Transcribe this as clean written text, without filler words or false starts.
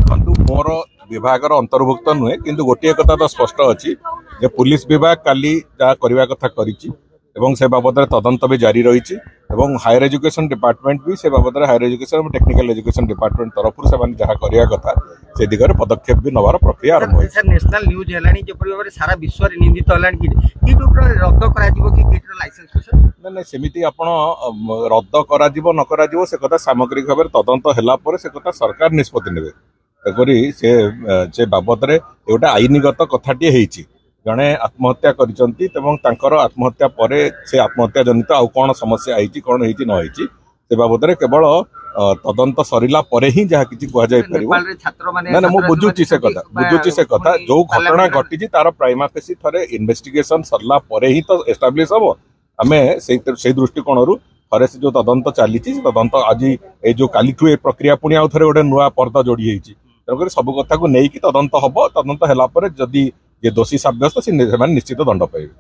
देखो मोर विभाग अंतर्भुक्त नुहे किंतु गोटे कथा तो स्पष्ट अच्छी जे पुलिस विभाग काली जहाँ करने कथा करिछि एवं से बाबद तदंत भी जारी रही हायर एजुकेशन डिपार्टमेंट भी से बाबद हायर एजुकेशन और टेक्निकल एजुकेशन डिपार्टमेंट तरफ से जहाँ करने कथा से दिगरे पदक्षेप भी नवार प्रक्रिया आरंभ होइछि। सर नेशनल न्यूज हेलानी जेपरि भाबरे सारा विश्व रे निंदित हेलानी किट ऊपर रद्द करा दिबो कि किट रो लाइसेंस सर ना सेमिति आपण रद्द करा दिबो न करा दिबो से कथा सामग्रिक भाव तदंत होला पर से कथा सरकार निष्पत्ति नेबे तेकरी से बाबद रे एटा आईनगत कथाटी हेछि जड़े आत्महत्या करिसंती एवं तांकर आत्महत्या परे से आत्महत्या जनित आउ कौन समस्या आईची कौन हेछि न हेछि से बाबद रे केवल तदंत सरिला परे ही जहाँ किछि कुआ जाय परिबो ना ना मु बुझुची से कथा जो घटना घटी तार प्राइमा फेसी थरे इन्वेस्टिगेशन सरला परे ही तो एस्टाब्लिश हबो आमे से दृष्टिकोण रु थरे से जो तदंत चली तदंत आज ए जो कालीठू ए प्रक्रिया पुणी आउ थरे गोटे नुआ पर्दा जोड़ी होइछि तेणुकर सब कथा को नहीं तदंत हबो तदंत होला परे जदि जे दोषी साब्यस्त से निश्चित दंड पाइबे।